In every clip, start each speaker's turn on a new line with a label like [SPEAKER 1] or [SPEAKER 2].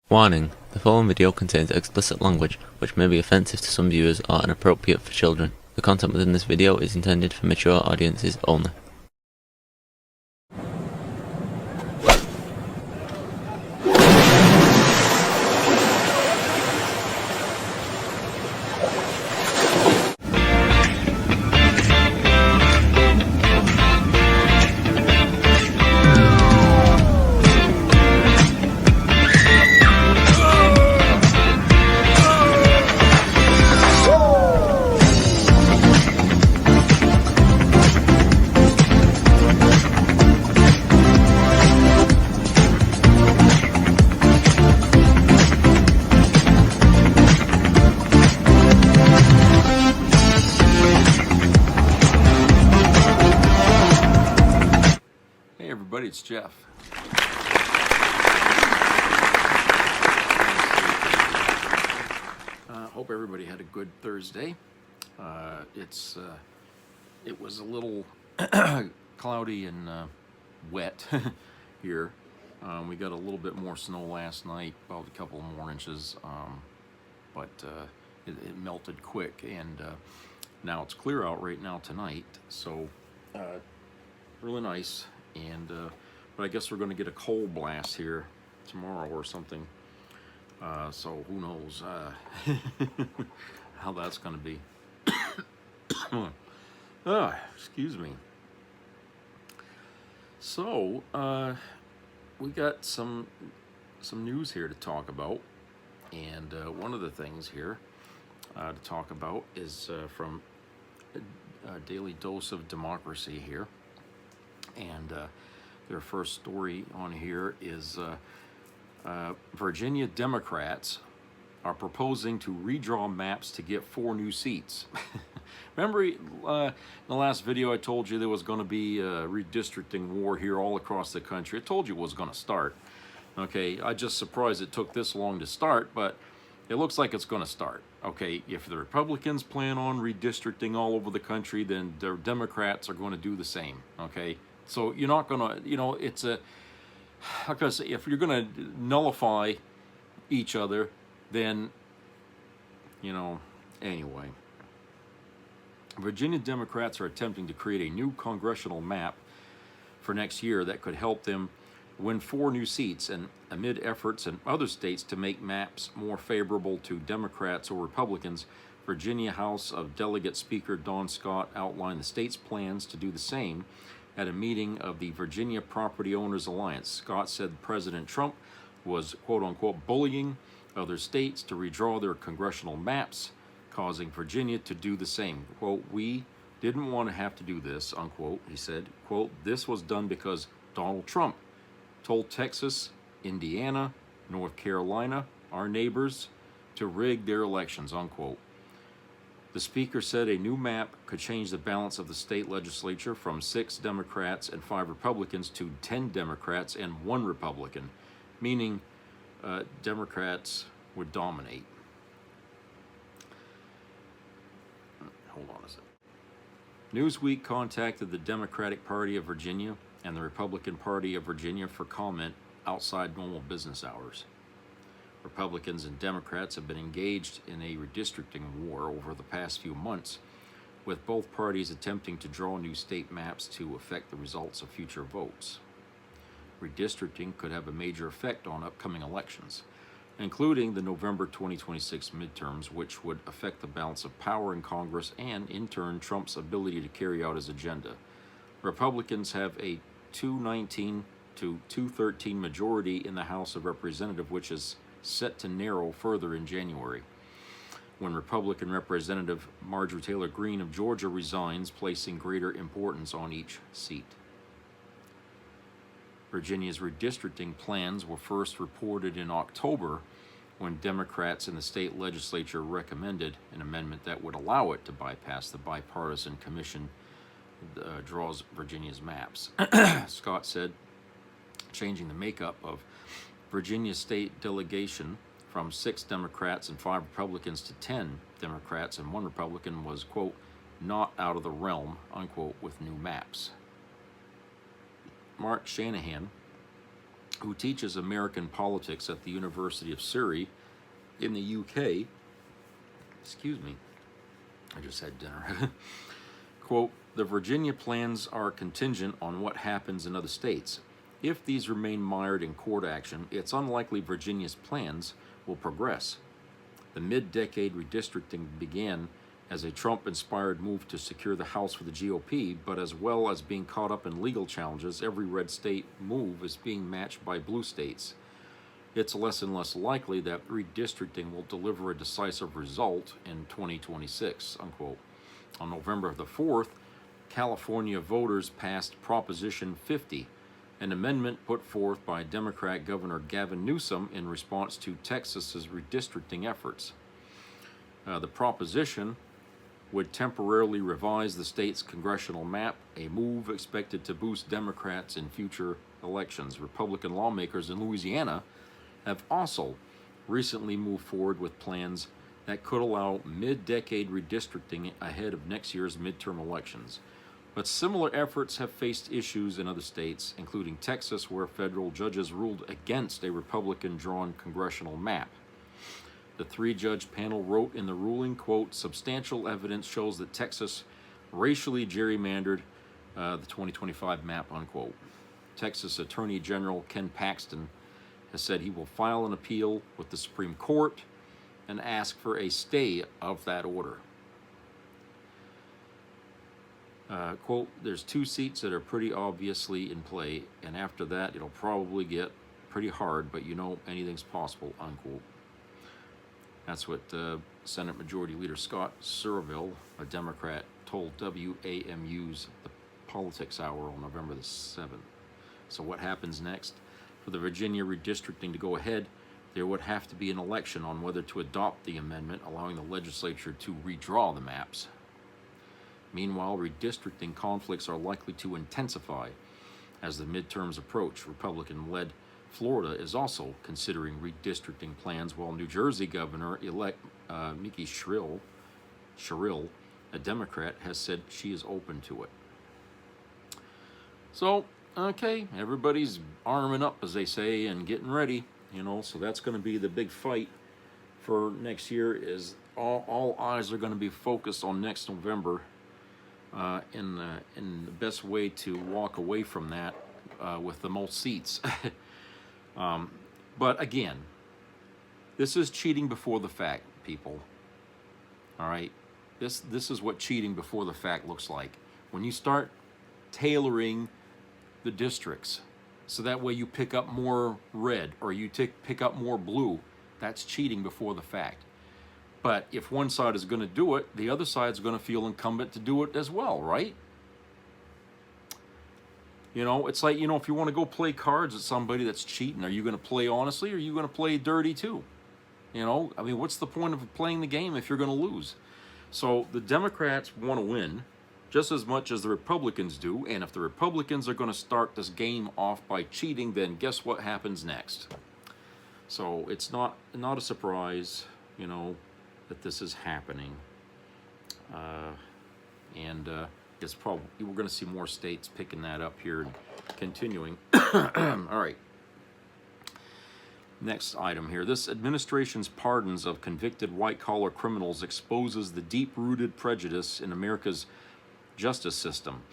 [SPEAKER 1] Warning: the following video contains explicit language which may be offensive to some viewers or inappropriate for children. The content within this video is intended for mature audiences only.
[SPEAKER 2] Hey everybody, it's Jeff. Hope everybody had a good Thursday. It was a little cloudy and wet here. We got a little bit more snow last night, about a couple more inches, but it melted quick, and now it's clear out right now tonight, so really nice. And but I guess we're going to get a cold blast here tomorrow or something, so who knows how that's going to be. Excuse me. So we got some news here to talk about, and one of the things here to talk about is from a Daily Dose of Democracy here. And their first story on here is Virginia Democrats are proposing to redraw maps to get 4 new seats. Remember in the last video I told you there was going to be a redistricting war here all across the country. I told you it was going to start. Okay, I just surprised it took this long to start, but it looks like it's going to start. Okay, if the Republicans plan on redistricting all over the country, then the Democrats are going to do the same. Okay. So you're not going to, it's a, how can I say, if you're going to nullify each other, then, anyway. Virginia Democrats are attempting to create a new congressional map for next year that could help them win 4 new seats, and amid efforts in other states to make maps more favorable to Democrats or Republicans, Virginia House of Delegate Speaker Don Scott outlined the state's plans to do the same at a meeting of the Virginia Property Owners Alliance. Scott said President Trump was, quote-unquote, bullying other states to redraw their congressional maps, causing Virginia to do the same. Quote, "We didn't want to have to do this," unquote, he said. Quote, "This was done because Donald Trump told Texas, Indiana, North Carolina, our neighbors, to rig their elections," unquote. The speaker said a new map could change the balance of the state legislature from 6 Democrats and 5 Republicans to 10 Democrats and 1 Republican, meaning Democrats would dominate. Hold on a second. Newsweek contacted the Democratic Party of Virginia and the Republican Party of Virginia for comment outside normal business hours. Republicans and Democrats have been engaged in a redistricting war over the past few months, with both parties attempting to draw new state maps to affect the results of future votes. Redistricting could have a major effect on upcoming elections, including the November 2026 midterms, which would affect the balance of power in Congress and, in turn, Trump's ability to carry out his agenda. Republicans have a 219 to 213 majority in the House of Representatives, which is set to narrow further in January, when Republican Representative Marjorie Taylor Greene of Georgia resigns, placing greater importance on each seat. Virginia's redistricting plans were first reported in October, when Democrats in the state legislature recommended an amendment that would allow it to bypass the bipartisan commission draws Virginia's maps. Scott said changing the makeup of Virginia state delegation from 6 Democrats and 5 Republicans to 10 Democrats and 1 Republican was, quote, "not out of the realm," unquote, with new maps. Mark Shanahan, who teaches American politics at the University of Surrey in the UK. Excuse me, I just had dinner. Quote, the Virginia plans are contingent on what happens in other states. If these remain mired in court action, it's unlikely Virginia's plans will progress. The mid-decade redistricting began as a Trump-inspired move to secure the House for the GOP, but as well as being caught up in legal challenges, every red state move is being matched by blue states. It's less and less likely that redistricting will deliver a decisive result in 2026, unquote. On November the 4th, California voters passed Proposition 50, an amendment put forth by Democrat Governor Gavin Newsom in response to Texas's redistricting efforts. The proposition would temporarily revise the state's congressional map, a move expected to boost Democrats in future elections. Republican lawmakers in Louisiana have also recently moved forward with plans that could allow mid-decade redistricting ahead of next year's midterm elections. But similar efforts have faced issues in other states, including Texas, where federal judges ruled against a Republican-drawn congressional map. The three-judge panel wrote in the ruling, quote, substantial evidence shows that Texas racially gerrymandered the 2025 map, unquote. Texas Attorney General Ken Paxton has said he will file an appeal with the Supreme Court and ask for a stay of that order. Quote, there's two seats that are pretty obviously in play, and after that it'll probably get pretty hard, but you know anything's possible, unquote. That's what Senate Majority Leader Scott Surville, a Democrat, told WAMU's The Politics Hour on November the 7th. So what happens next? For the Virginia redistricting to go ahead, there would have to be an election on whether to adopt the amendment, allowing the legislature to redraw the maps. Meanwhile, redistricting conflicts are likely to intensify as the midterms approach. Republican-led Florida is also considering redistricting plans, while New Jersey Governor-elect Mickey Sherrill, a Democrat, has said she is open to it. So, okay, everybody's arming up, as they say, and getting ready, you know, so that's going to be the big fight for next year. Is all eyes are going to be focused on next November. In the best way to walk away from that with the most seats. But again, this is cheating before the fact, people. All right, this is what cheating before the fact looks like. When you start tailoring the districts so that way you pick up more red or you pick up more blue, that's cheating before the fact. But if one side is going to do it, the other side is going to feel incumbent to do it as well, right? You know, it's like, you know, if you want to go play cards with somebody that's cheating, are you going to play honestly or are you going to play dirty too? You know, I mean, what's the point of playing the game if you're going to lose? So the Democrats want to win just as much as the Republicans do. And if the Republicans are going to start this game off by cheating, then guess what happens next? So it's not a surprise, you know, that this is happening, and it's probably we're going to see more states picking that up here and continuing. All right. Next item here. This administration's pardons of convicted white-collar criminals exposes the deep-rooted prejudice in America's justice system.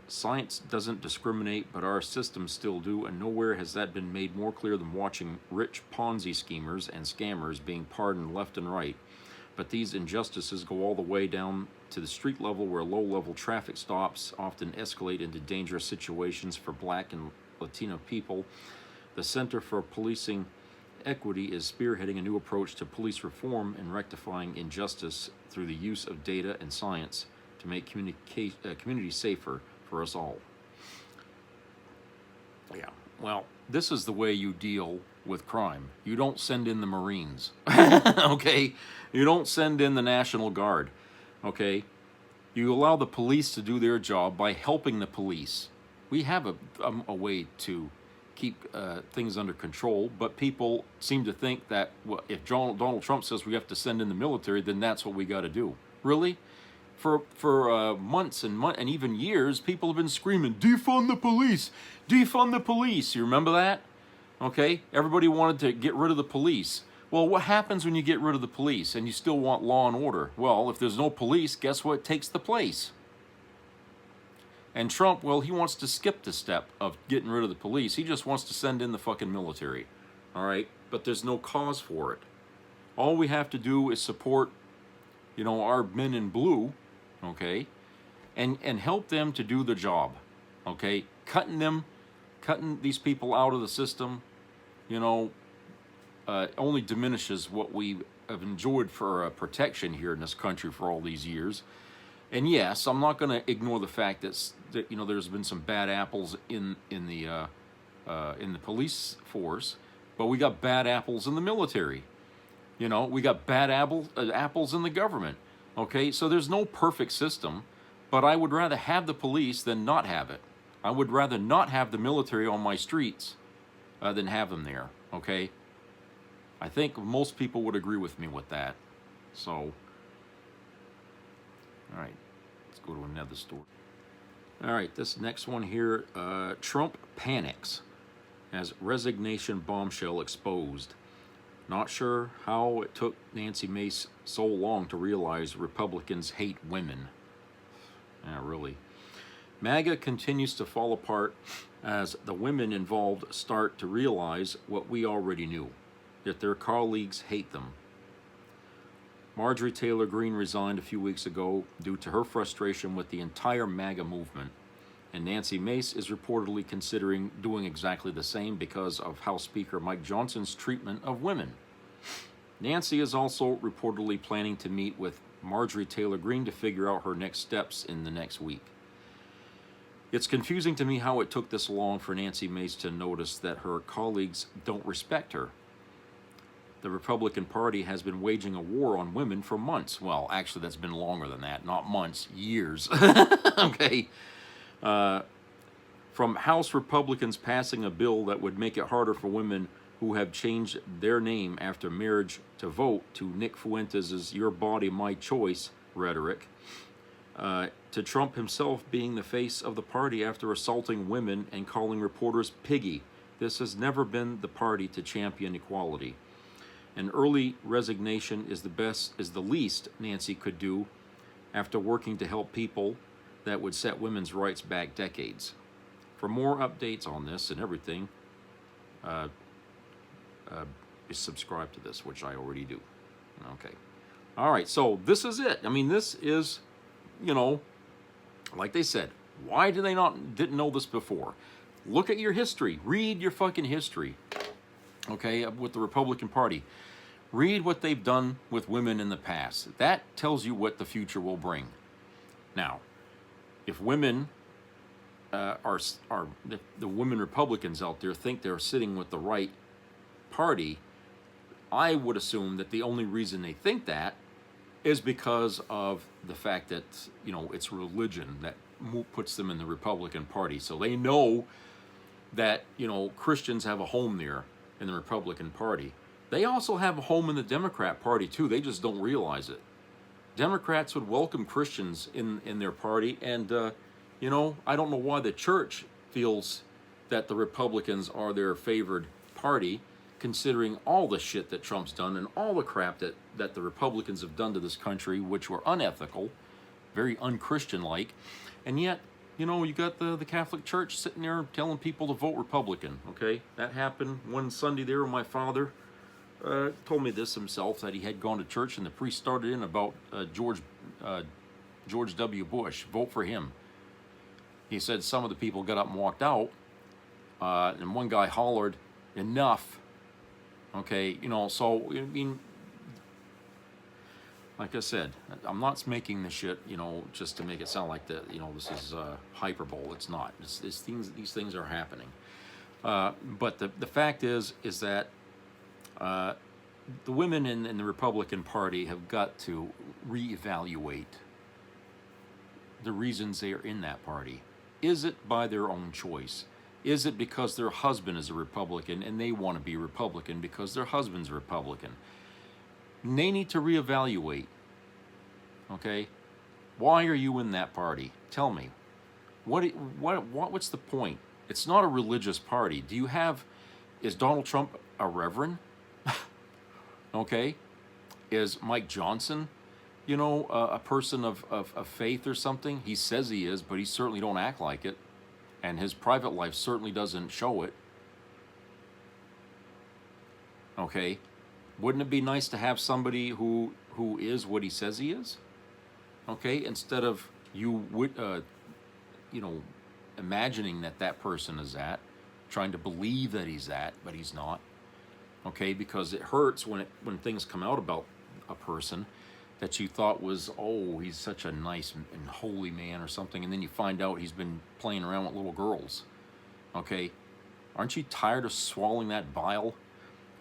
[SPEAKER 2] Science doesn't discriminate, but our systems still do, and nowhere has that been made more clear than watching rich Ponzi schemers and scammers being pardoned left and right. But these injustices go all the way down to the street level, where low-level traffic stops often escalate into dangerous situations for Black and Latino people. The Center for Policing Equity is spearheading a new approach to police reform and rectifying injustice through the use of data and science to make communities safer for us all. Yeah, well, this is the way you deal with crime. You don't send in the Marines, okay? You don't send in the National Guard, okay? You allow the police to do their job by helping the police. We have a way to keep things under control, but people seem to think that, well, if Donald Trump says we have to send in the military, then that's what we got to do. Really? For months and even years, people have been screaming, defund the police, defund the police. You remember that? Okay, everybody wanted to get rid of the police. Well, what happens when you get rid of the police and you still want law and order? Well, if there's no police, guess what takes the place? And Trump, well, he wants to skip the step of getting rid of the police. He just wants to send in the fucking military. All right, but there's no cause for it. All we have to do is support, our men in blue, okay, and help them to do the job, okay. Cutting these people out of the system, only diminishes what we have enjoyed for protection here in this country for all these years. And yes, I'm not going to ignore the fact that there's been some bad apples in the police force, but we got bad apples in the military. We got bad apples in the government. Okay, so there's no perfect system, but I would rather have the police than not have it. I would rather not have the military on my streets than have them there. Okay, I think most people would agree with me with that. So, all right, let's go to another story. All right, this next one here, Trump panics as resignation bombshell exposed. Not sure how it took Nancy Mace so long to realize Republicans hate women. Yeah, really. MAGA continues to fall apart as the women involved start to realize what we already knew, that their colleagues hate them. Marjorie Taylor Greene resigned a few weeks ago due to her frustration with the entire MAGA movement, and Nancy Mace is reportedly considering doing exactly the same because of House Speaker Mike Johnson's treatment of women. Nancy is also reportedly planning to meet with Marjorie Taylor Greene to figure out her next steps in the next week. It's confusing to me how it took this long for Nancy Mace to notice that her colleagues don't respect her. The Republican Party has been waging a war on women for months. Well, actually, that's been longer than that. Not months, years. Okay. From House Republicans passing a bill that would make it harder for women who have changed their name after marriage to vote, to Nick Fuentes' "Your Body, My Choice" rhetoric, to Trump himself being the face of the party after assaulting women and calling reporters piggy. This has never been the party to champion equality. An early resignation is the least Nancy could do after working to help people that would set women's rights back decades. For more updates on this and everything, subscribe to this, which I already do. Okay. All right, so this is it. I mean, this is, like they said, why didn't know this before? Look at your history. Read your fucking history, okay, with the Republican Party. Read what they've done with women in the past. That tells you what the future will bring. Now, if women the women Republicans out there think they're sitting with the right party, I would assume that the only reason they think that is because of the fact that, it's religion that puts them in the Republican Party. So they know that, Christians have a home there in the Republican Party. They also have a home in the Democrat Party, too. They just don't realize it. Democrats would welcome Christians in their party, and, I don't know why the church feels that the Republicans are their favored party, considering all the shit that Trump's done and all the crap that the Republicans have done to this country, which were unethical, very un-Christian-like. And yet, you got the Catholic Church sitting there telling people to vote Republican, okay? That happened one Sunday there when my father told me this himself, that he had gone to church and the priest started in about George W. Bush, vote for him. He said some of the people got up and walked out, and one guy hollered, enough. Okay, so, I mean, like I said, I'm not making this shit, just to make it sound like that, this is hyperbole. It's not. These things are happening. But the fact is that the women in the Republican Party have got to reevaluate the reasons they are in that party. Is it by their own choice? Is it because their husband is a Republican and they want to be Republican because their husband's a Republican? They need to reevaluate, okay? Why are you in that party? Tell me. What's the point? It's not a religious party. Is Donald Trump a reverend? Okay. Is Mike Johnson, a person of faith or something? He says he is, but he certainly don't act like it. And his private life certainly doesn't show it. Okay. Wouldn't it be nice to have somebody who is what he says he is? Okay, instead of imagining that person is that, trying to believe that he's that, but he's not. Okay, because it hurts when things come out about a person that you thought was, oh, he's such a nice and holy man or something, and then you find out he's been playing around with little girls. Okay, aren't you tired of swallowing that bile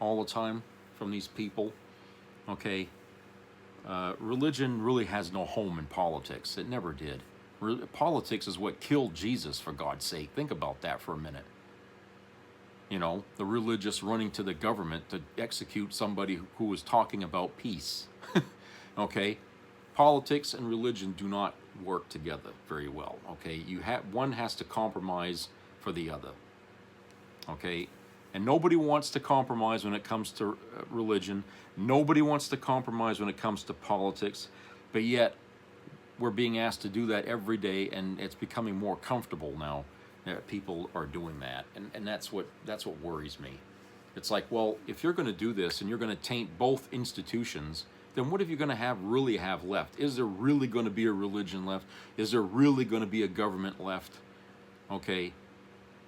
[SPEAKER 2] all the time from these people? Okay. Religion really has no home in politics. It never did. Politics is what killed Jesus, for God's sake. Think about that for a minute. The religious running to the government to execute somebody who was talking about peace. Okay? Politics and religion do not work together very well. Okay? One has to compromise for the other. Okay? And nobody wants to compromise when it comes to religion. Nobody wants to compromise when it comes to politics. But yet, we're being asked to do that every day, and it's becoming more comfortable now that people are doing that. And that's what worries me. It's like, well, if you're going to do this and you're going to taint both institutions, then what are you going to really have left? Is there really going to be a religion left? Is there really going to be a government left? Okay.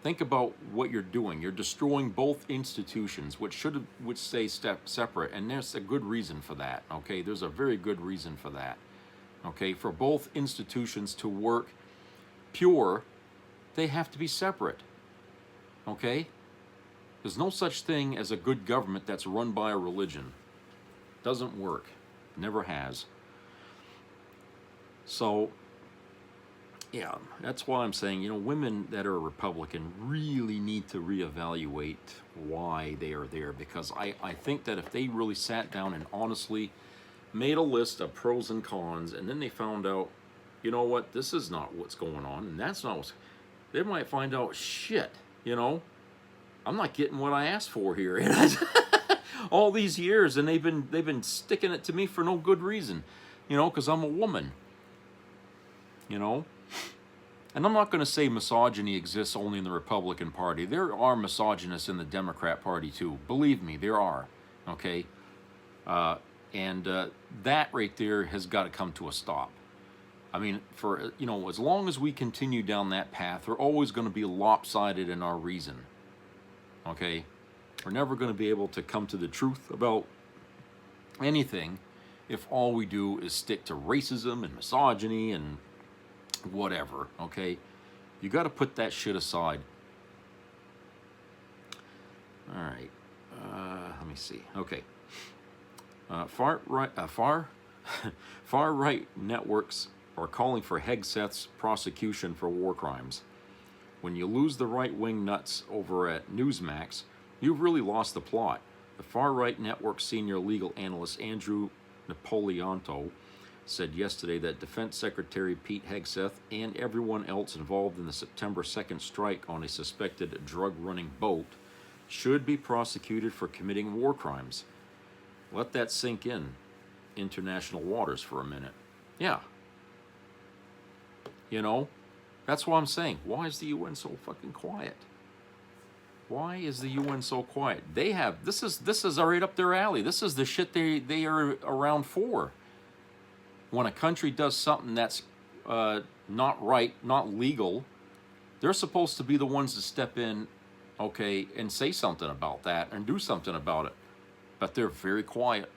[SPEAKER 2] Think about what you're doing. You're destroying both institutions, which would stay separate, and there's a good reason for that. Okay, there's a very good reason for that. Okay, for both institutions to work pure, they have to be separate. Okay, there's no such thing as a good government that's run by a religion. Doesn't work. Never has. So, yeah, that's why I'm saying, women that are Republican really need to reevaluate why they are there, because I think that if they really sat down and honestly made a list of pros and cons, and then they found out, you know what, this is not what's going on, and that's not what's, they might find out, shit, I'm not getting what I asked for here. All these years, and they've been sticking it to me for no good reason, because I'm a woman, And I'm not going to say misogyny exists only in the Republican Party. There are misogynists in the Democrat Party too. Believe me, there are. Okay? And that right there has got to come to a stop. I mean, for as long as we continue down that path, we're always going to be lopsided in our reason. Okay? We're never going to be able to come to the truth about anything if all we do is stick to racism and misogyny and whatever. Okay? You got to put that shit aside. All right. Let me see. Okay. Far right networks are calling for Hegseth's prosecution for war crimes. When you lose the right-wing nuts over at Newsmax, you've really lost the plot. The far-right network senior legal analyst Andrew Napolitanto said yesterday that Defense Secretary Pete Hegseth and everyone else involved in the September 2nd strike on a suspected drug-running boat should be prosecuted for committing war crimes. Let that sink in international waters for a minute. Yeah. That's what I'm saying. Why is the UN so fucking quiet? Why is the UN so quiet? This is right up their alley. This is the shit they are around for. When a country does something that's not right, not legal, they're supposed to be the ones to step in, okay, and say something about that and do something about it. But they're very quiet.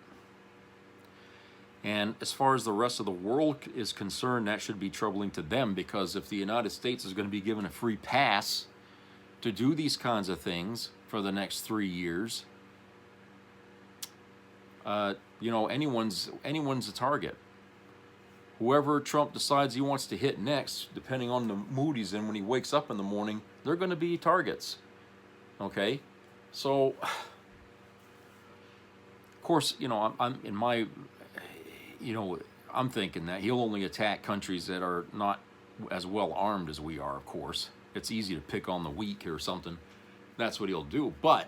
[SPEAKER 2] And as far as the rest of the world is concerned, that should be troubling to them, because if the United States is going to be given a free pass to do these kinds of things for the next 3 years, anyone's a target. Whoever Trump decides he wants to hit next, depending on the mood he's in when he wakes up in the morning, they're going to be targets. Okay? So, of course, I'm in my, I'm thinking that he'll only attack countries that are not as well armed as we are, of course. It's easy to pick on the weak or something. That's what he'll do. But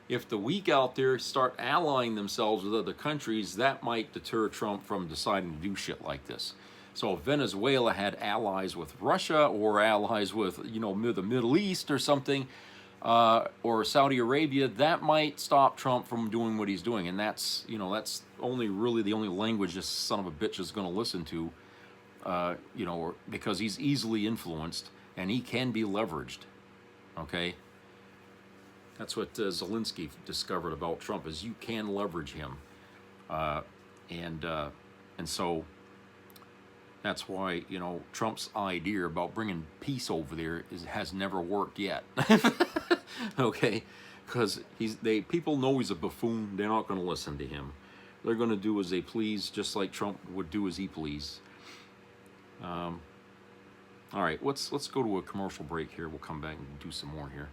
[SPEAKER 2] if the weak out there start allying themselves with other countries, that might deter Trump from deciding to do shit like this. So if Venezuela had allies with Russia or allies with, the Middle East or something, or Saudi Arabia, that might stop Trump from doing what he's doing. And that's only really the only language this son of a bitch is going to listen to, because he's easily influenced and he can be leveraged. Okay? That's what Zelensky discovered about Trump, is you can leverage him. And so that's why, Trump's idea about bringing peace over there has never worked yet. Okay? Because people know he's a buffoon. They're not going to listen to him. They're going to do as they please, just like Trump would do as he pleased. All right, let's go to a commercial break here. We'll come back and do some more here.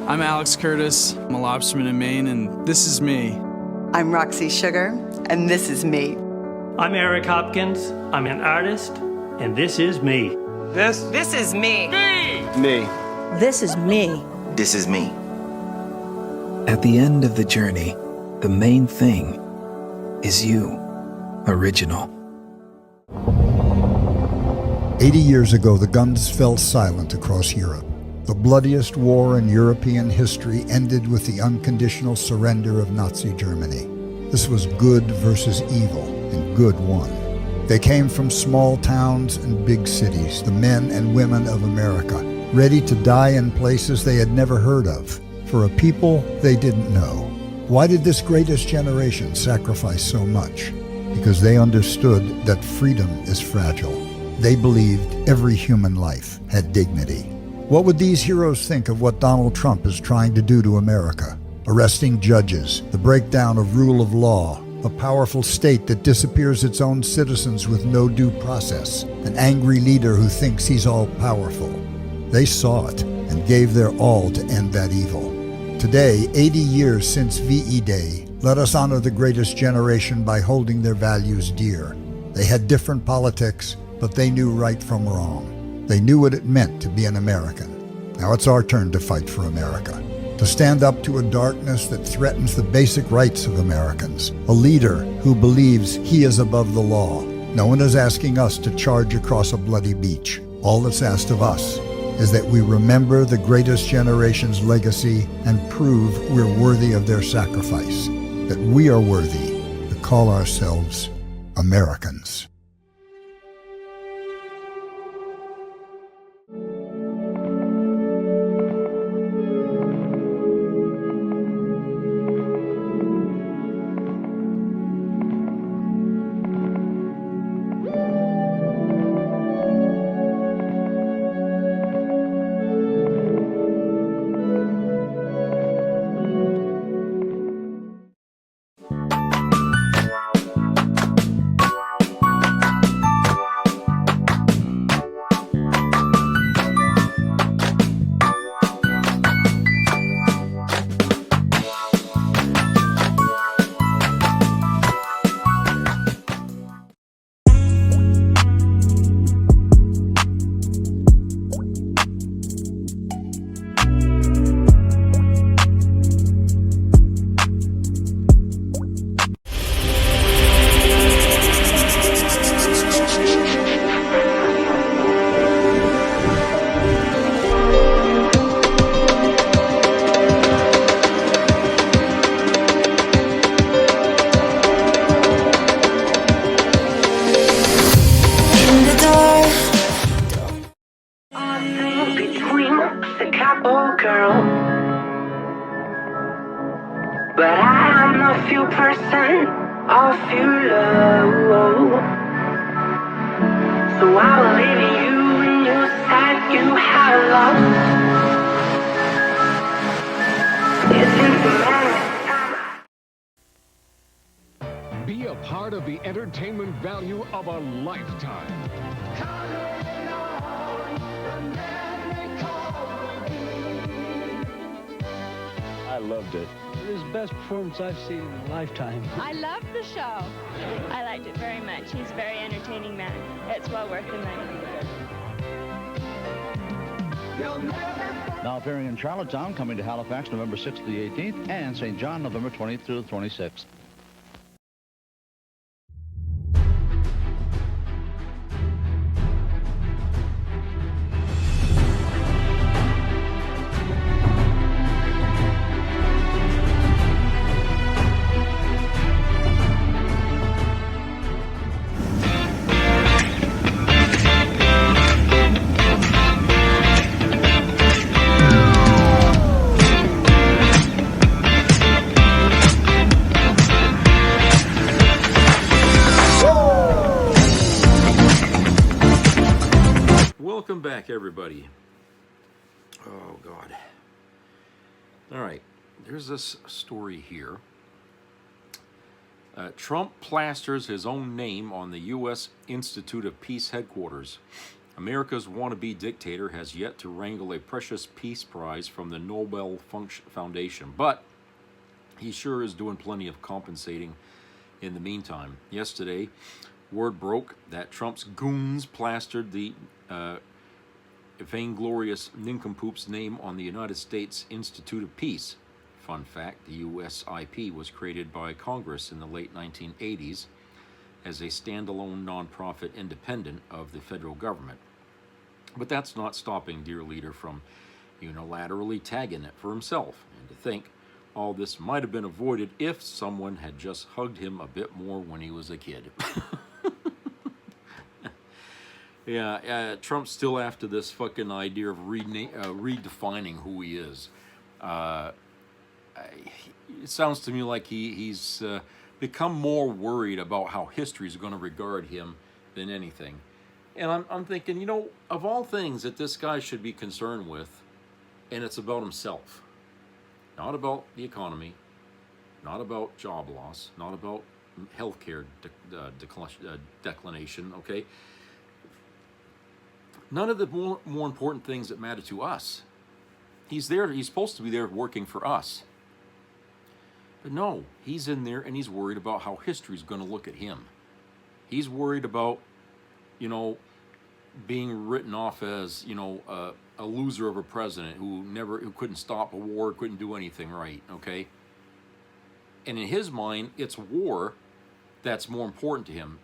[SPEAKER 3] I'm Alex Curtis. I'm a lobsterman in Maine, and this is me.
[SPEAKER 4] I'm Roxy Sugar, and this is me.
[SPEAKER 5] I'm Eric Hopkins. I'm an artist, and this is me.
[SPEAKER 6] This
[SPEAKER 4] is me.
[SPEAKER 6] me.
[SPEAKER 7] This is me.
[SPEAKER 6] This is me.
[SPEAKER 8] At the end of the journey, the main thing is you, original.
[SPEAKER 9] 80 years ago, the guns fell silent across Europe. The bloodiest war in European history ended with the unconditional surrender of Nazi Germany. This was good versus evil, and good won. They came from small towns and big cities, the men and women of America, ready to die in places they had never heard of, for a people they didn't know. Why did this greatest generation sacrifice so much? Because they understood that freedom is fragile. They believed every human life had dignity. What would these heroes think of what Donald Trump is trying to do to America? Arresting judges, the breakdown of rule of law, a powerful state that disappears its own citizens with no due process, an angry leader who thinks he's all-powerful. They saw it and gave their all to end that evil. Today, 80 years since VE Day, let us honor the greatest generation by holding their values dear. They had different politics, but they knew right from wrong. They knew what it meant to be an American. Now it's our turn to fight for America, to stand up to a darkness that threatens the basic rights of Americans, a leader who believes he is above the law. No one is asking us to charge across a bloody beach. All that's asked of us is that we remember the greatest generation's legacy and prove we're worthy of their sacrifice, that we are worthy to call ourselves Americans.
[SPEAKER 10] But I am a few percent of your love. So I believe in you when you said you had lost.
[SPEAKER 6] the entertainment value of a lifetime.
[SPEAKER 7] I loved it.
[SPEAKER 11] It was the best performance I've seen in a lifetime.
[SPEAKER 12] I loved the show. I liked it very much. He's a very entertaining man. It's well worth the money.
[SPEAKER 7] Now appearing in Charlottetown, coming to Halifax November 6th to the 18th, and St. John November 20th through the 26th.
[SPEAKER 2] Welcome back, everybody. Oh, God. All right, there's this story here. Trump plasters his own name on the U.S. Institute of Peace headquarters. America's wannabe dictator has yet to wrangle a precious peace prize from the Nobel Foundation, but he sure is doing plenty of compensating in the meantime. Yesterday, word broke that Trump's goons plastered the vainglorious nincompoop's name on the United States Institute of Peace. Fun fact, the USIP was created by Congress in the late 1980s as a standalone nonprofit independent of the federal government. But that's not stopping dear leader from unilaterally tagging it for himself. And to think all this might have been avoided if someone had just hugged him a bit more when he was a kid. Yeah, Trump's still after this fucking idea of redefining who he is. It sounds to me like he's become more worried about how history is going to regard him than anything. And I'm thinking, of all things that this guy should be concerned with, and it's about himself. Not about the economy, not about job loss, not about healthcare declination, okay? None of the more important things that matter to us. He's supposed to be there working for us. But no, he's in there and he's worried about how history's going to look at him. He's worried about, being written off as, a loser of a president who couldn't stop a war, couldn't do anything right, okay? And in his mind, it's war that's more important to him,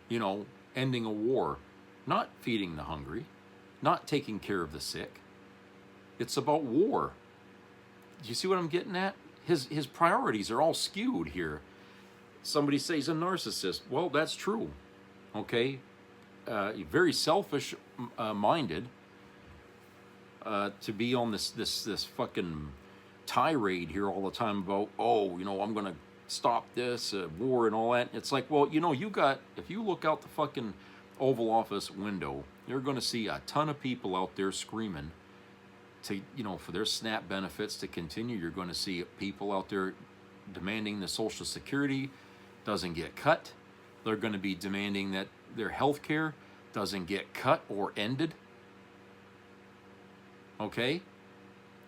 [SPEAKER 2] ending a war, not feeding the hungry, not taking care of the sick. It's about war. Do you see what I'm getting at? His priorities are all skewed here. Somebody says he's a narcissist. Well, that's true. Okay? Very selfish minded to be on this fucking tirade here all the time about, I'm going to stop this war and all that. It's like, well, if you look out the fucking Oval Office window, you're going to see a ton of people out there screaming to, for their SNAP benefits to continue. You're going to see people out there demanding the Social Security doesn't get cut. They're going to be demanding that their health care doesn't get cut or ended. Okay?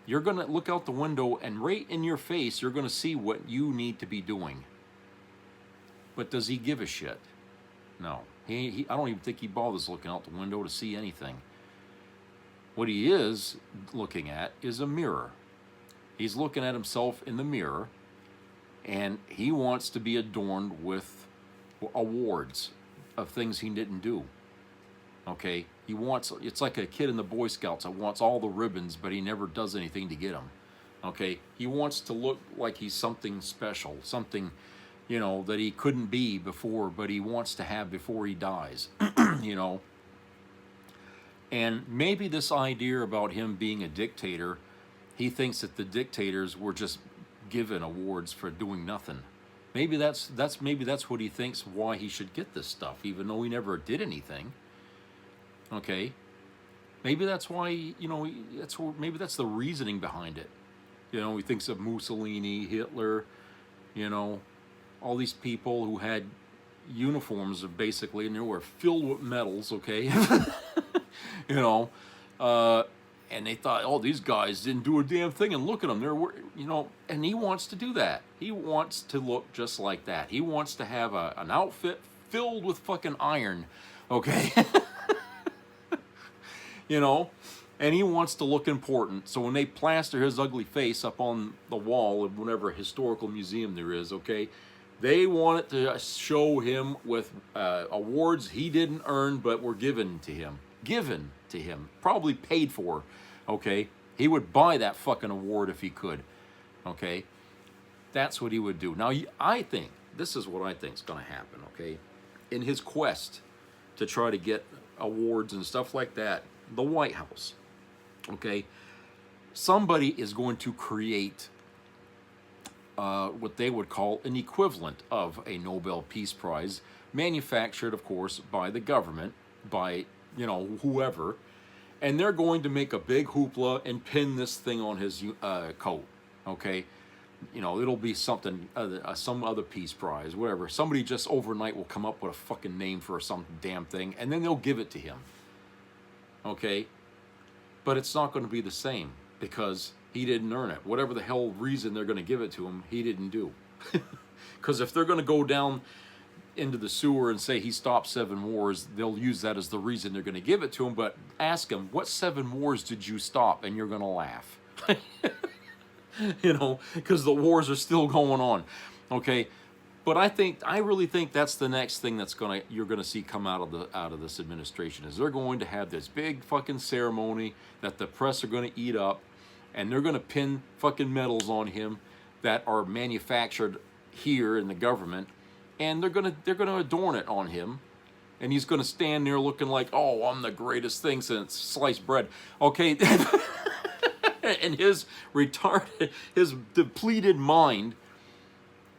[SPEAKER 2] You're going to look out the window and right in your face, you're going to see what you need to be doing. But does he give a shit? No. I don't even think he bothers looking out the window to see anything. What he is looking at is a mirror. He's looking at himself in the mirror, and he wants to be adorned with awards of things he didn't do. Okay? It's like a kid in the Boy Scouts that wants all the ribbons, but he never does anything to get them. Okay? He wants to look like he's something special, something, that he couldn't be before, but he wants to have before he dies, And maybe this idea about him being a dictator, he thinks that the dictators were just given awards for doing nothing. Maybe that's what he thinks why he should get this stuff, even though he never did anything. Okay? Maybe that's why, maybe that's the reasoning behind it. He thinks of Mussolini, Hitler, all these people who had uniforms, basically, and they were filled with medals, okay? You know, and they thought, oh, these guys didn't do a damn thing, and look at them, they're, you know, and he wants to do that. He wants to look just like that. He wants to have an outfit filled with fucking iron, okay? You know, and he wants to look important. So when they plaster his ugly face up on the wall of whatever historical museum there is, okay, they want it to show him with awards he didn't earn but were given to him. Given to him. Probably paid for, okay? He would buy that fucking award if he could, okay? That's what he would do. Now, I think, this is what I think is going to happen, okay? In his quest to try to get awards and stuff like that, the White House, okay, somebody is going to create what they would call an equivalent of a Nobel Peace Prize, manufactured, of course, by the government, by, you know, whoever, and they're going to make a big hoopla and pin this thing on his coat, okay? You know, it'll be something, some other peace prize, whatever. Somebody just overnight will come up with a fucking name for some damn thing, and then they'll give it to him. Okay, but it's not going to be the same because he didn't earn it. Whatever the hell reason they're going to give it to him, he didn't do. Because if they're going to go down into the sewer and say he stopped 7 wars, they'll use that as the reason they're going to give it to him. But ask him, what 7 wars did you stop? And you're going to laugh. You know, because the wars are still going on. Okay. But I really think that's the next thing that's you're gonna see come out of this administration, is they're going to have this big fucking ceremony that the press are gonna eat up, and they're gonna pin fucking medals on him that are manufactured here in the government, and they're gonna adorn it on him, and he's gonna stand there looking like, oh, I'm the greatest thing since sliced bread, okay? And his depleted mind.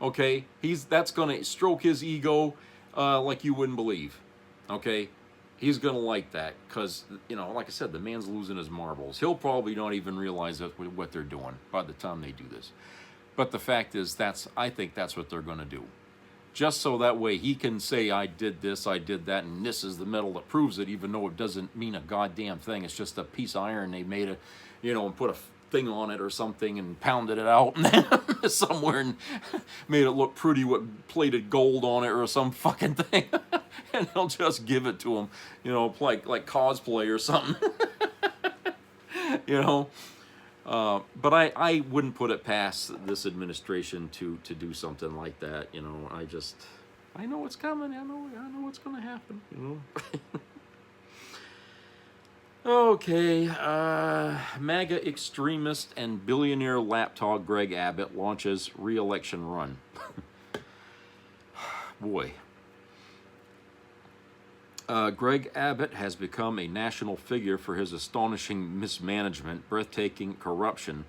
[SPEAKER 2] Okay, that's gonna stroke his ego like you wouldn't believe. Okay, he's gonna like that because, you know, like I said, the man's losing his marbles. He'll probably not even realize what they're doing by the time they do this. But the fact is, I think that's what they're gonna do, just so that way he can say, I did this, I did that, and this is the medal that proves it, even though it doesn't mean a goddamn thing. It's just a piece of iron they made and put a thing on it or something and pounded it out somewhere and made it look pretty with plated gold on it or some fucking thing. And they'll just give it to him, like cosplay or something. But I wouldn't put it past this administration to do something like that. I know it's coming. I know what's going to happen. Okay, MAGA extremist and billionaire lapdog Greg Abbott launches re-election run. Boy. Greg Abbott has become a national figure for his astonishing mismanagement, breathtaking corruption,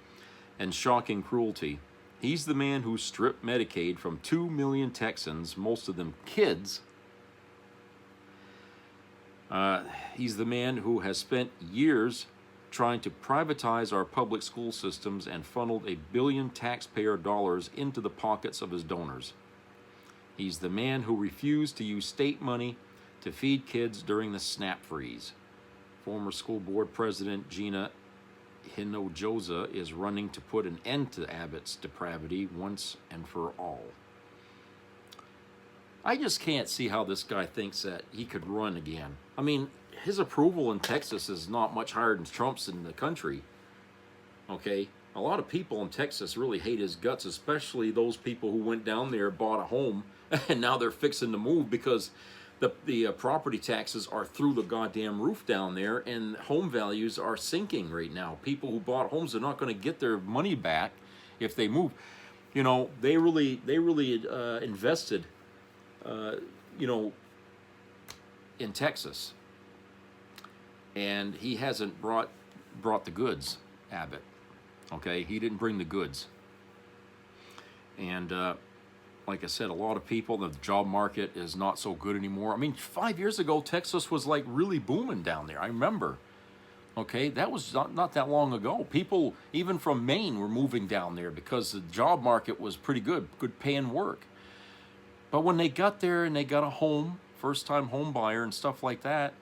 [SPEAKER 2] and shocking cruelty. He's the man who stripped Medicaid from 2 million Texans, most of them kids. He's the man who has spent years trying to privatize our public school systems and funneled $1 billion taxpayer dollars into the pockets of his donors. He's the man who refused to use state money to feed kids during the SNAP freeze. Former school board president Gina Hinojosa is running to put an end to Abbott's depravity once and for all. I just can't see how this guy thinks that he could run again. I mean, his approval in Texas is not much higher than Trump's in the country. Okay? A lot of people in Texas really hate his guts, especially those people who went down there, bought a home, and now they're fixing to move because the property taxes are through the goddamn roof down there, and home values are sinking right now. People who bought homes are not going to get their money back if they move. They really invested in Texas, and he hasn't brought the goods, Abbott. Okay, he didn't bring the goods, and like I said, a lot of people, the job market is not so good anymore. I mean, 5 years ago, Texas was like really booming down there. I remember. Okay, that was not that long ago. People, even from Maine, were moving down there because the job market was pretty good paying work. But when they got there and they got a home, first-time home buyer and stuff like that,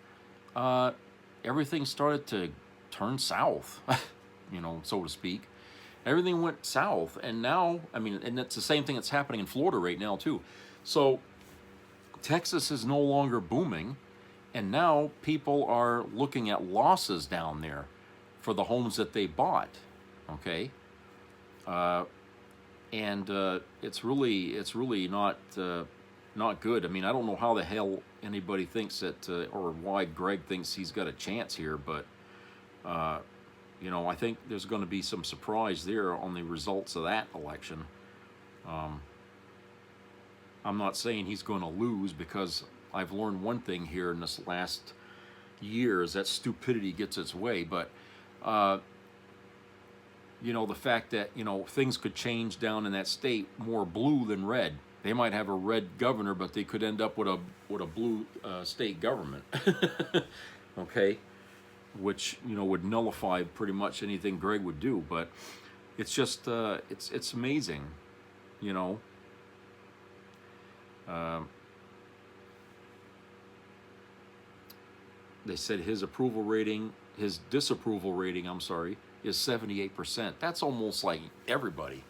[SPEAKER 2] everything started to turn south, you know, so to speak. Everything went south, and now, I mean, and it's the same thing that's happening in Florida right now, too. So Texas is no longer booming, and now people are looking at losses down there for the homes that they bought, okay? It's really not good. I mean, I don't know how the hell anybody thinks that, or why Greg thinks he's got a chance here, but you know, I think there's going to be some surprise there on the results of that election. I'm not saying he's going to lose, because I've learned one thing here in this last year is that stupidity gets its way, but you know, the fact that, you know, things could change down in that state more blue than red. They might have a red governor, but they could end up with a blue state government. Okay, which, you know, would nullify pretty much anything Greg would do. But it's just it's amazing, you know. They said his disapproval rating, I'm sorry, is 78%. That's almost like everybody.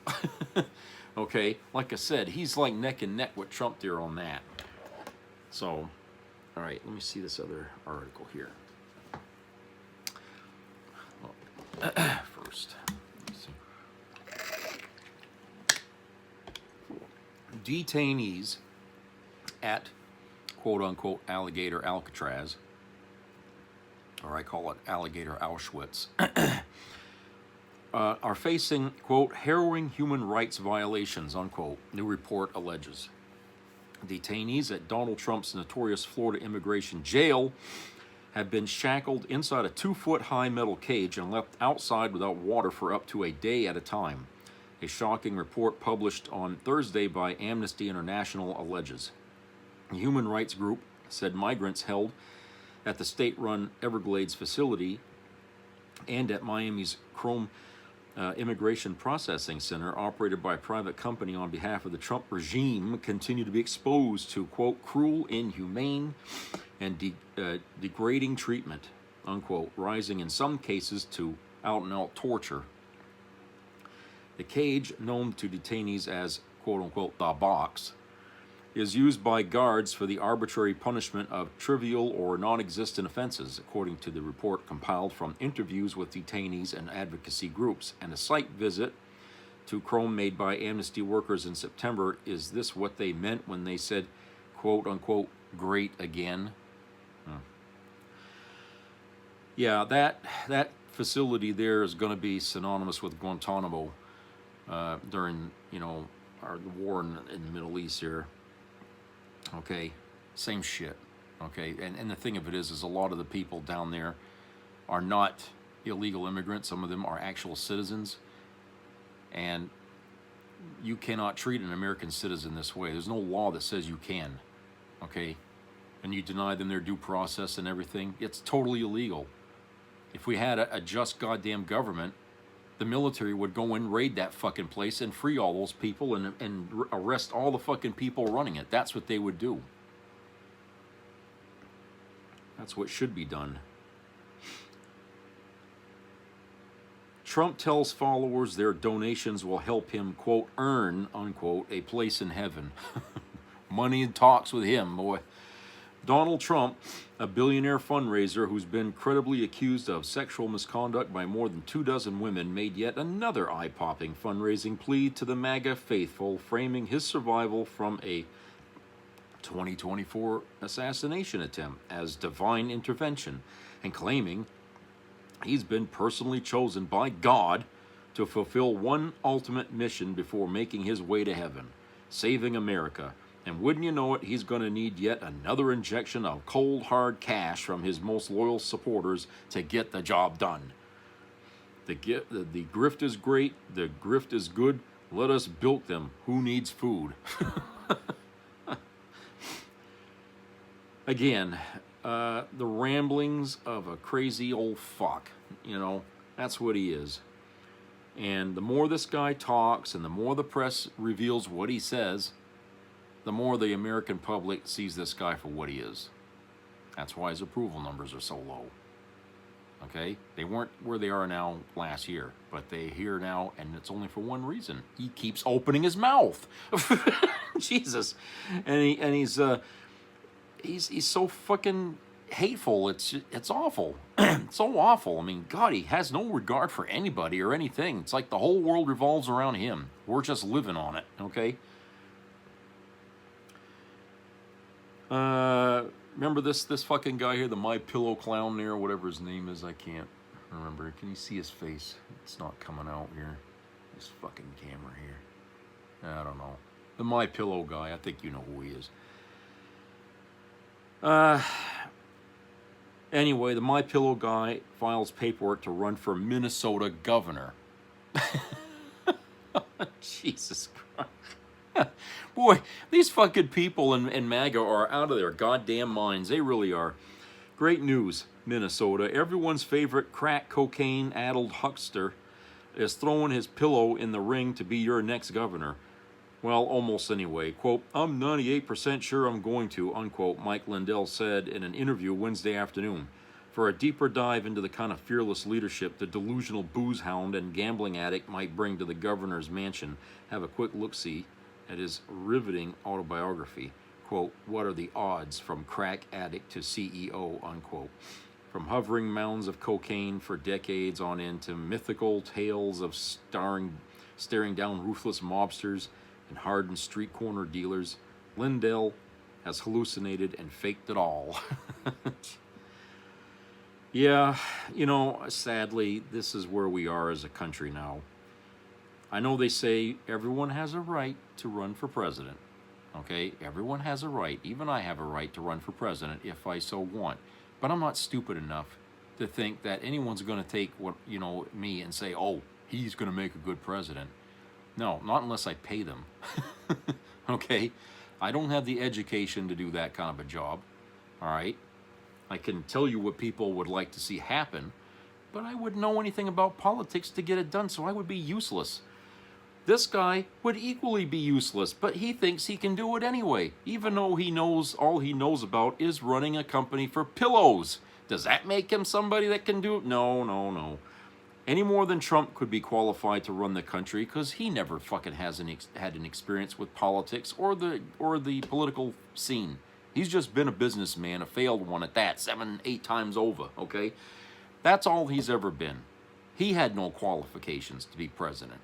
[SPEAKER 2] Okay, like I said, he's like neck and neck with Trump there on that. So, all right, let me see this other article here. First, let me see. Detainees at quote-unquote alligator Alcatraz, or I call it alligator Auschwitz, are facing, quote, harrowing human rights violations, unquote, new report alleges. Detainees at Donald Trump's notorious Florida immigration jail have been shackled inside a 2-foot-high metal cage and left outside without water for up to a day at a time. A shocking report published on Thursday by Amnesty International alleges. A human rights group said migrants held at the state-run Everglades facility and at Miami's Chrome Immigration Processing Center, operated by a private company on behalf of the Trump regime, continue to be exposed to, quote, cruel, inhumane, and degrading treatment, unquote, rising in some cases to out-and-out torture. The cage, known to detainees as, quote-unquote, the box, is used by guards for the arbitrary punishment of trivial or non-existent offenses, according to the report compiled from interviews with detainees and advocacy groups, and a site visit to Chrome made by Amnesty workers in September. Is this what they meant when they said, quote-unquote, great again? Yeah, that facility there is going to be synonymous with Guantanamo during, you know, the war in the Middle East here. Okay, same shit. Okay, and the thing of it is a lot of the people down there are not illegal immigrants. Some of them are actual citizens, and you cannot treat an American citizen this way. There's no law that says you can. Okay, and you deny them their due process and everything. It's totally illegal. If we had a just goddamn government, the military would go in, raid that fucking place, and free all those people and arrest all the fucking people running it. That's what they would do. That's what should be done. Trump tells followers their donations will help him, quote, earn, unquote, a place in heaven. Money talks with him, boy. Donald Trump, a billionaire fundraiser who's been credibly accused of sexual misconduct by more than 24 women, made yet another eye-popping fundraising plea to the MAGA faithful, framing his survival from a 2024 assassination attempt as divine intervention, and claiming he's been personally chosen by God to fulfill one ultimate mission before making his way to heaven, saving America. And wouldn't you know it, he's going to need yet another injection of cold, hard cash from his most loyal supporters to get the job done. The grift is great, the grift is good, let us bilk them. Who needs food? Again, the ramblings of a crazy old fuck, you know, that's what he is. And the more this guy talks and the more the press reveals what he says, the more the American public sees this guy for what he is. That's why his approval numbers are so low. Okay? They weren't where they are now last year, but they're here now, and it's only for one reason. He keeps opening his mouth. Jesus. And he's so fucking hateful. It's awful. It's so awful. I mean, God, he has no regard for anybody or anything. It's like the whole world revolves around him. We're just living on it, okay? Remember this fucking guy here, the My Pillow clown there, whatever his name is, I can't remember. Can you see his face? It's not coming out here. This fucking camera here. I don't know. The My Pillow guy, I think you know who he is. Anyway, the My Pillow guy files paperwork to run for Minnesota governor. Jesus Christ. Boy, these fucking people in MAGA are out of their goddamn minds. They really are. Great news, Minnesota. Everyone's favorite crack cocaine-addled huckster is throwing his pillow in the ring to be your next governor. Well, almost anyway. Quote, I'm 98% sure I'm going to, unquote, Mike Lindell said in an interview Wednesday afternoon. For a deeper dive into the kind of fearless leadership the delusional booze hound and gambling addict might bring to the governor's mansion, have a quick look-see at his riveting autobiography. Quote, what are the odds from crack addict to CEO, unquote. From hovering mounds of cocaine for decades on end to mythical tales of staring down ruthless mobsters and hardened street corner dealers, Lindell has hallucinated and faked it all. Yeah, you know, sadly, this is where we are as a country now. I know they say everyone has a right to run for president. Okay, everyone has a right. Even I have a right to run for president if I so want. But I'm not stupid enough to think that anyone's going to take what, you know, me and say, oh, he's going to make a good president. No, not unless I pay them. Okay? I don't have the education to do that kind of a job. All right? I can tell you what people would like to see happen, but I wouldn't know anything about politics to get it done, so I would be useless. This guy would equally be useless, but he thinks he can do it anyway, even though he knows all he knows about is running a company for pillows. Does that make him somebody that can do it? No, no, no. Any more than Trump could be qualified to run the country, because he never fucking had an experience with politics or the political scene. He's just been a businessman, a failed one at that, 7, 8 times over, okay? That's all he's ever been. He had no qualifications to be president.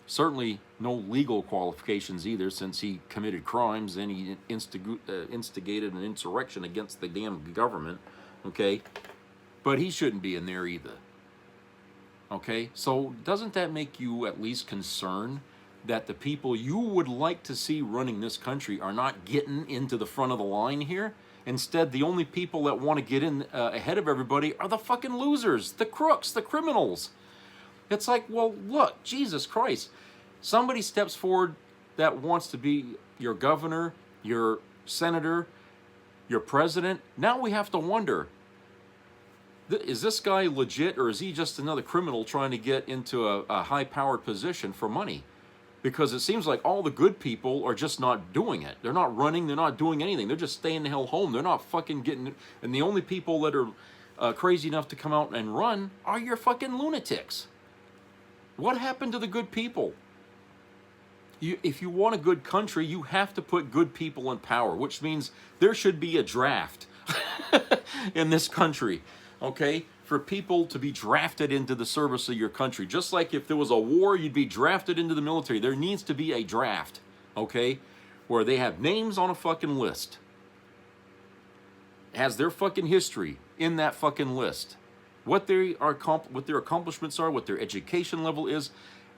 [SPEAKER 2] Certainly no legal qualifications either, since he committed crimes and he instigated an insurrection against the damn government, okay? But he shouldn't be in there either. Okay, so doesn't that make you at least concerned that the people you would like to see running this country are not getting into the front of the line here? Instead, the only people that want to get in ahead of everybody are the fucking losers, the crooks, the criminals. It's like, well, look, Jesus Christ. Somebody steps forward that wants to be your governor, your senator, your president. Now we have to wonder, is this guy legit, or is he just another criminal trying to get into a high-powered position for money? Because it seems like all the good people are just not doing it. They're not running. They're not doing anything. They're just staying the hell home. They're not fucking getting... And the only people that are crazy enough to come out and run are your fucking lunatics. What happened to the good people? If you want a good country, you have to put good people in power, which means there should be a draft in this country. Okay, for people to be drafted into the service of your country. Just like if there was a war, you'd be drafted into the military. There needs to be a draft, okay, where they have names on a fucking list. It has their fucking history in that fucking list. What their accomplishments are, what their education level is,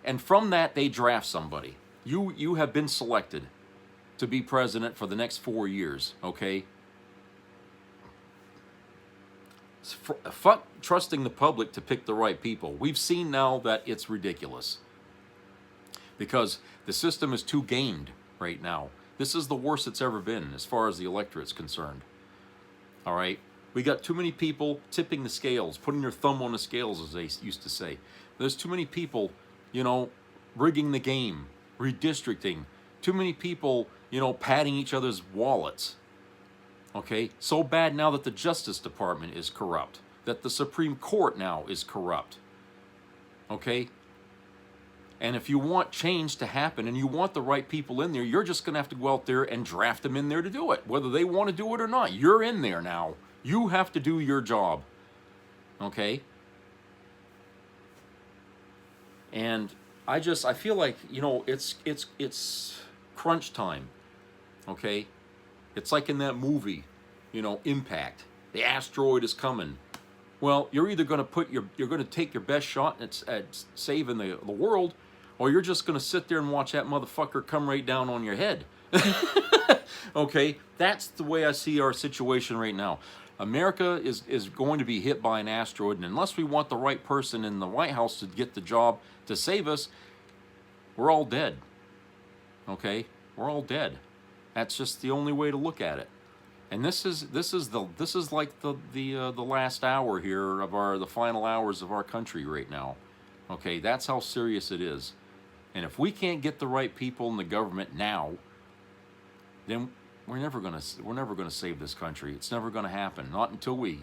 [SPEAKER 2] and from that they draft somebody. You have been selected to be president for the next 4 years, okay? Fuck trusting the public to pick the right people. We've seen now that it's ridiculous. Because the system is too gamed right now. This is the worst it's ever been as far as the electorate's concerned. All right? We got too many people tipping the scales, putting their thumb on the scales, as they used to say. There's too many people, you know, rigging the game, redistricting. Too many people, you know, padding each other's wallets. Okay, so bad now that the Justice Department is corrupt, that the Supreme Court now is corrupt. Okay, and if you want change to happen and you want the right people in there, you're just going to have to go out there and draft them in there to do it, whether they want to do it or not. You're in there now. You have to do your job. Okay, and I feel like, you know, it's crunch time. Okay, it's like in that movie, you know, Impact. The asteroid is coming. Well, you're either going to you're going to take your best shot at saving the world, or you're just going to sit there and watch that motherfucker come right down on your head. Okay, that's the way I see our situation right now. America is going to be hit by an asteroid, and unless we want the right person in the White House to get the job to save us, we're all dead. Okay, we're all dead. That's just the only way to look at it. And this is like the last hour here of the final hours of our country right now. Okay, that's how serious it is. And if we can't get the right people in the government now, then we're never gonna save this country. It's never gonna happen. Not until we,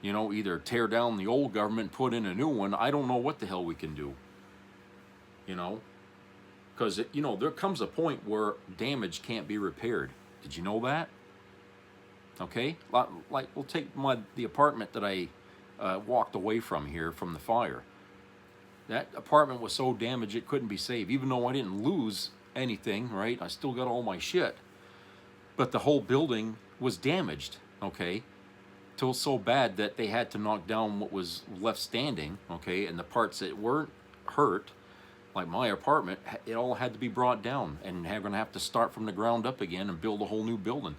[SPEAKER 2] you know, either tear down the old government, put in a new one. I don't know what the hell we can do. You know, because you know, there comes a point where damage can't be repaired. Did you know that? Okay, like we'll take the apartment that I walked away from here from the fire. That apartment was so damaged it couldn't be saved. Even though I didn't lose anything, right? I still got all my shit. But the whole building was damaged, okay? Till so bad that they had to knock down what was left standing, okay? And the parts that weren't hurt, like my apartment, it all had to be brought down. And we're going to have to start from the ground up again and build a whole new building.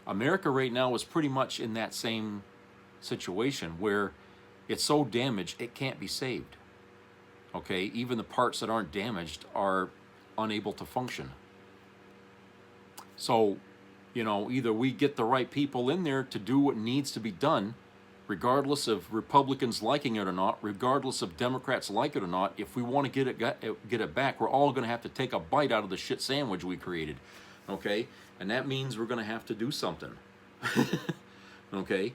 [SPEAKER 2] America right now is pretty much in that same situation where it's so damaged it can't be saved. Okay, even the parts that aren't damaged are unable to function. So, you know, either we get the right people in there to do what needs to be done, regardless of Republicans liking it or not, regardless of Democrats like it or not. If we want to get it back, we're all going to have to take a bite out of the shit sandwich we created. Okay, and that means we're going to have to do something. Okay,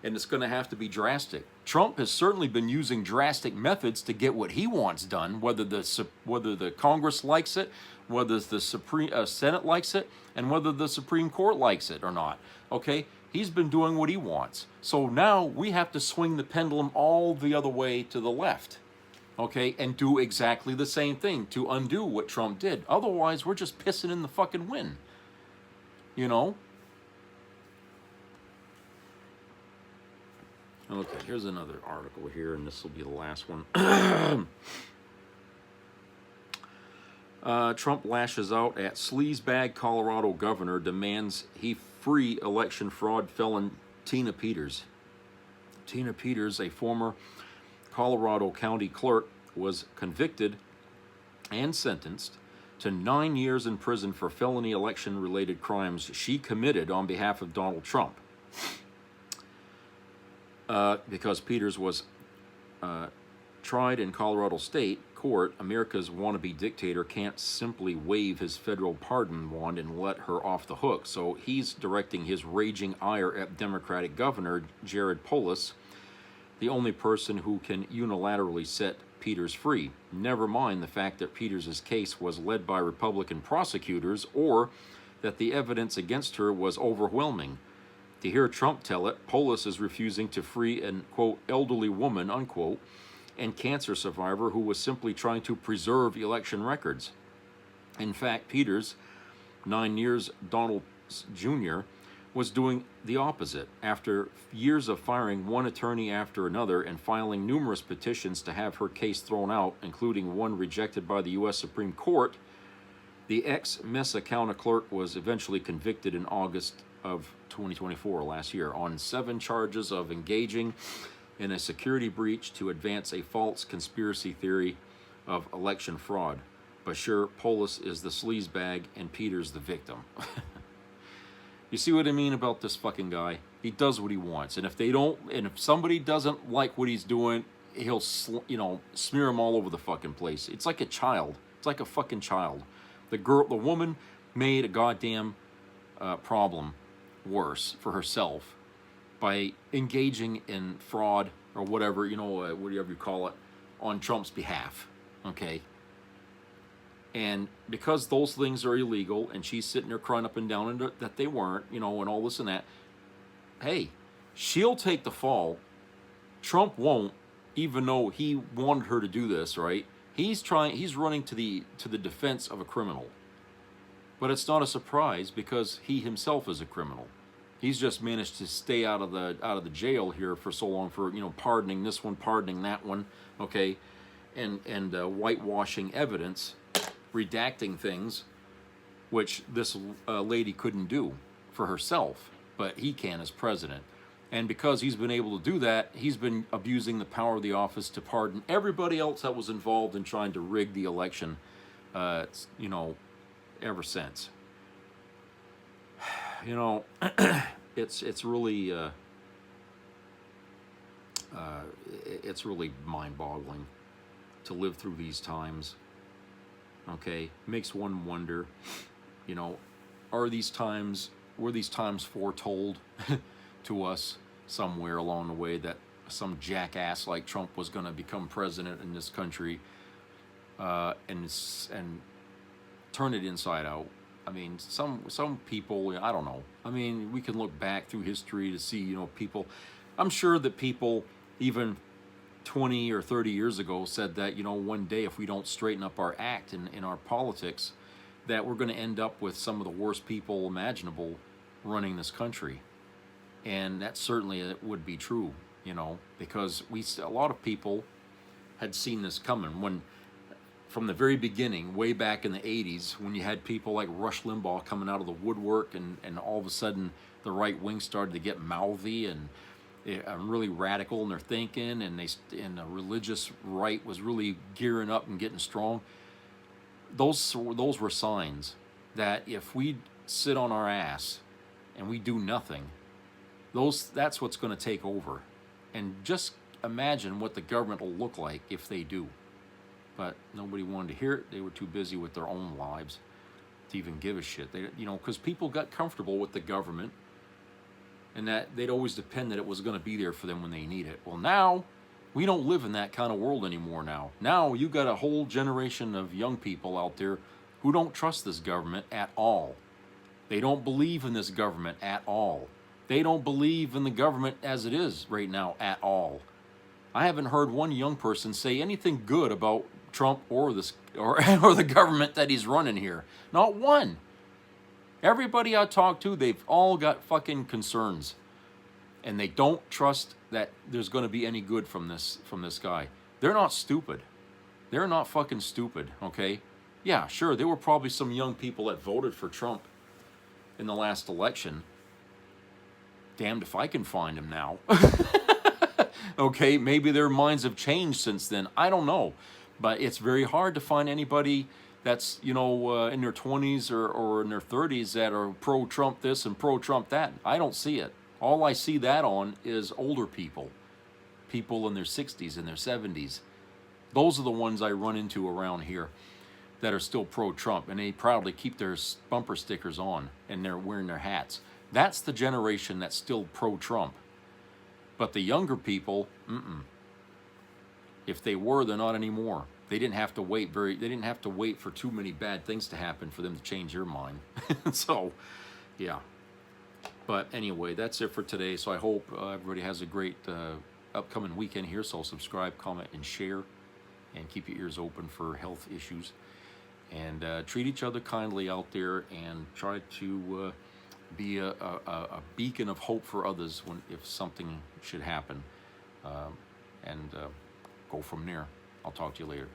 [SPEAKER 2] and it's going to have to be drastic. Trump has certainly been using drastic methods to get what he wants done, whether the Congress likes it, whether the Senate likes it, and whether the Supreme Court likes it or not. Okay, he's been doing what he wants. So now we have to swing the pendulum all the other way to the left. Okay, and do exactly the same thing to undo what Trump did. Otherwise, we're just pissing in the fucking wind. You know? Okay, here's another article here, and this will be the last one. Trump lashes out at sleazebag Colorado governor, demands he free election fraud felon Tina Peters. Tina Peters, a former Colorado County clerk, was convicted and sentenced to 9 years in prison for felony election-related crimes she committed on behalf of Donald Trump. Because Peters was tried in Colorado State Court, America's wannabe dictator can't simply wave his federal pardon wand and let her off the hook. So he's directing his raging ire at Democratic Governor Jared Polis, the only person who can unilaterally set Peters free. Never mind the fact that Peters' case was led by Republican prosecutors, or that the evidence against her was overwhelming. To hear Trump tell it, Polis is refusing to free an, quote, elderly woman, unquote, and cancer survivor who was simply trying to preserve election records. In fact, Peters, 9 years Donald Jr., was doing the opposite. After years of firing one attorney after another and filing numerous petitions to have her case thrown out, including one rejected by the U.S. Supreme Court, the ex-Mesa County clerk was eventually convicted in August of 2024, last year, on 7 charges of engaging in a security breach to advance a false conspiracy theory of election fraud. Bashir Polis is the sleazebag and Peters the victim. You see what I mean about this fucking guy? He does what he wants, and if somebody doesn't like what he's doing, he'll smear him all over the fucking place. It's like a child. It's like a fucking child. The woman made a goddamn problem worse for herself by engaging in fraud or whatever, you know, whatever you call it, on Trump's behalf, okay? And because those things are illegal, and she's sitting there crying up and down that they weren't, you know, and all this and that, hey, she'll take the fall. Trump won't, even though he wanted her to do this, right? He's running to the defense of a criminal. But it's not a surprise because he himself is a criminal. He's just managed to stay out of the jail here for so long, for, you know, pardoning this one, pardoning that one, okay, and whitewashing evidence, redacting things, which this lady couldn't do for herself, but he can as president. And because he's been able to do that, he's been abusing the power of the office to pardon everybody else that was involved in trying to rig the election, you know, ever since. You know, it's really mind-boggling to live through these times. Okay, makes one wonder, you know, were these times foretold to us somewhere along the way, that some jackass like Trump was going to become president in this country, and turn it inside out? I mean, some people, I don't know. I mean, we can look back through history to see, you know, people. I'm sure that people even 20 or 30 years ago said that, you know, one day if we don't straighten up our act in our politics, that we're going to end up with some of the worst people imaginable running this country. And that certainly would be true, you know, because a lot of people had seen this coming when, from the very beginning, way back in the 80s, when you had people like Rush Limbaugh coming out of the woodwork, and all of a sudden the right wing started to get mouthy and really radical in their thinking, and the religious right was really gearing up and getting strong. Those were signs that if we sit on our ass and we do nothing, that's what's going to take over. And just imagine what the government will look like if they do. But nobody wanted to hear it. They were too busy with their own lives to even give a shit. They, you know, because people got comfortable with the government, and that they'd always depend that it was going to be there for them when they need it. Well, now we don't live in that kind of world anymore. Now you got a whole generation of young people out there who don't trust this government at all. They don't believe in this government at all. They don't believe in the government as it is right now at all. I haven't heard one young person say anything good about Trump or the government that he's running here. Not one. Everybody I talk to, they've all got fucking concerns, and they don't trust that there's going to be any good from this guy. They're not stupid. They're not fucking stupid, okay? Yeah, sure, there were probably some young people that voted for Trump in the last election. Damned if I can find them now. Okay, maybe their minds have changed since then. I don't know. But it's very hard to find anybody that's, you know, in their 20s or in their 30s that are pro-Trump this and pro-Trump that. I don't see it. All I see that on is older people. People in their 60s and their 70s. Those are the ones I run into around here that are still pro-Trump. And they proudly keep their bumper stickers on, and they're wearing their hats. That's the generation that's still pro-Trump. But the younger people, if they were, they're not anymore. They didn't have to wait for too many bad things to happen for them to change their mind. So, yeah. But anyway, that's it for today. So I hope everybody has a great upcoming weekend here. So subscribe, comment, and share, and keep your ears open for health issues. And treat each other kindly out there, and try to be a beacon of hope for others if something should happen, and go from there. I'll talk to you later.